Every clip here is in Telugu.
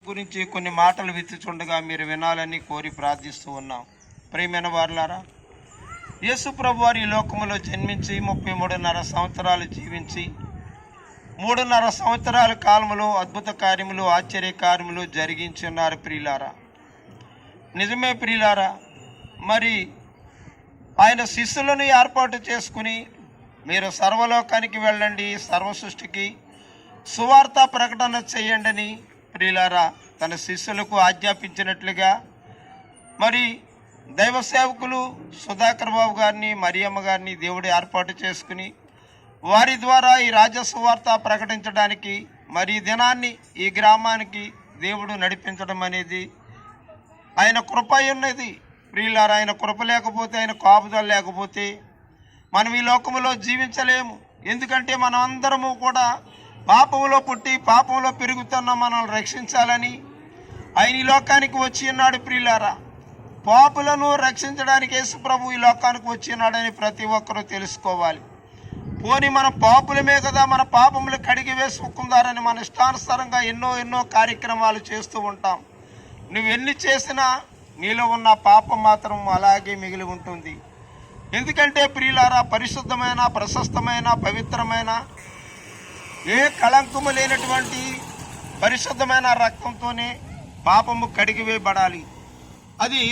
గురించి కొన్ని మాటలు విత్తుచుండగా మీరు వినాలని కోరి ప్రార్థిస్తూ ఉన్నాం. ప్రియమైన వారులారా, యేసు ప్రభు వారు ఈ లోకములో జన్మించి 33.5 సంవత్సరాలు జీవించి 3.5 సంవత్సరాల కాలంలో అద్భుత కార్యములు, ఆశ్చర్య కార్యములు జరిగించి ఉన్నారు. ప్రియులారా, నిజమే ప్రియులారా. మరి ఆయన శిష్యులను ఏర్పాటు చేసుకుని మీరు సర్వలోకానికి వెళ్ళండి, సర్వ సృష్టికి సువార్త ప్రకటన చేయండి అని ప్రియులారా తన శిష్యులకు ఆజ్ఞాపించినట్లుగా మరి దైవ సేవకులు సుధాకర్ బాబు గారిని, మరియమ్మ గారిని దేవుడు ఏర్పాటు చేసుకుని వారి ద్వారా ఈ రాజ్య సువార్త ప్రకటించడానికి మరి ఈ దినాన్ని ఈ గ్రామానికి దేవుడు నడిపించడం అనేది ఆయన కృప ఉన్నది. ప్రియులారా, ఆయన కృప లేకపోతే, ఆయన కాపుదల లేకపోతే మనం ఈ లోకములో జీవించలేము. ఎందుకంటే మనం అందరము కూడా పాపంలో పుట్టి పాపంలో పెరుగుతున్న మనల్ని రక్షించాలని ఆయన ఈ లోకానికి వచ్చి ఉన్నాడు. ప్రియులారా, పాపులను రక్షించడానికి యేసు ప్రభు ఈ లోకానికి వచ్చి ఉన్నాడని ప్రతి ఒక్కరూ తెలుసుకోవాలి. పోనీ మన పాపులమే కదా, మన పాపములు కడిగి వేసుకుందారని మన ఇష్టానుసారంగా ఎన్నో కార్యక్రమాలు చేస్తూ ఉంటాం. నువ్వు ఎన్ని చేసినా నీలో ఉన్న పాపం మాత్రం అలాగే మిగిలి ఉంటుంది. ఎందుకంటే ప్రియులారా, పరిశుద్ధమైన, ప్రశస్తమైన, పవిత్రమైన, ఏ కళంకము లేనటువంటి పరిశుద్ధమైన రక్తంతోనే పాపము కడిగివేయబడాలి. అది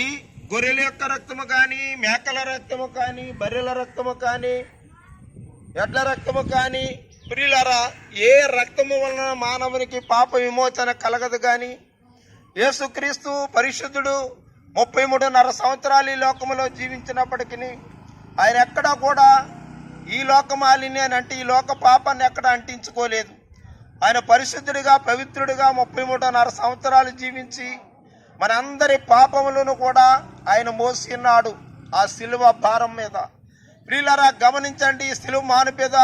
గొర్రెల యొక్క రక్తము కానీ, మేకల రక్తము కానీ, బర్రెల రక్తము కానీ, ఎడ్ల రక్తము కానీ, ప్రియులారా ఏ రక్తము వలన మానవునికి పాప విమోచన కలగదు. కానీ యేసుక్రీస్తు పరిశుద్ధుడు 33.5 సంవత్సరాలు ఈ లోకములో జీవించినప్పటికీ ఆయన ఎక్కడా కూడా ఈ లోక మాలిన్యాన్ని అంటే ఈ లోక పాపాన్ని ఎక్కడ అంటించుకోలేదు. ఆయన పరిశుద్ధుడిగా, పవిత్రుడిగా 33.5 సంవత్సరాలు జీవించి మనందరి పాపములను కూడా ఆయన మోసి ఉన్నాడు ఆ సిలువ భారం మీద. ప్రియులారా, గమనించండి, ఈ సిలువ మాను మీద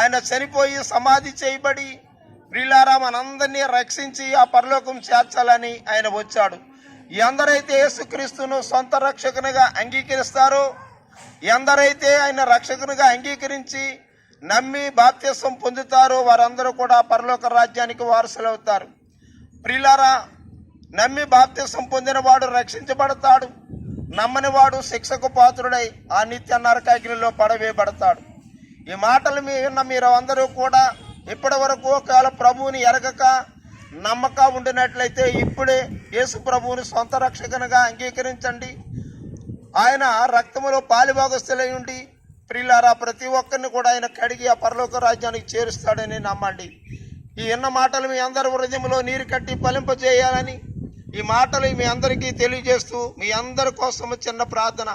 ఆయన చనిపోయి సమాధి చేయబడి ప్రియులారా మనందరినీ రక్షించి ఆ పరలోకం చేర్చాలని ఆయన వచ్చాడు. ఎందరైతే యేసుక్రీస్తును సొంత రక్షకునిగా అంగీకరిస్తారో, ఎందరైతే ఆయన రక్షకునిగా అంగీకరించి నమ్మి బాప్తిసం పొందుతారో వారందరూ కూడా పరలోక రాజ్యానికి వారసులవుతారు. ప్రియులారా, నమ్మి బాప్తిసం పొందినవాడు రక్షించబడతాడు, నమ్మనివాడు శిక్షకు పాత్రుడై ఆ నిత్య నరకాగ్నిలో పడవేయబడతాడు. ఈ మాటలు విన్న మీరు అందరూ కూడా ఇప్పటి వరకు ఒకవేళ ప్రభువుని ఎరగక నమ్మక ఉండినట్లయితే ఇప్పుడే యేసు ప్రభువుని సొంత రక్షకునిగా అంగీకరించండి. ఆయన రక్తములో పాలిభాగస్తులై ఉండి ప్రియులారా ప్రతి ఒక్కరిని కూడా ఆయన కడిగి ఆ పరలోక రాజ్యానికి చేరుస్తాడని నమ్మండి. ఈ ఎన్న మాటలు మీ అందరి హృదయంలో నీరు కట్టి ఫలింపజేయాలని ఈ మాటలు మీ అందరికీ తెలియజేస్తూ మీ అందరి కోసం చిన్న ప్రార్థన.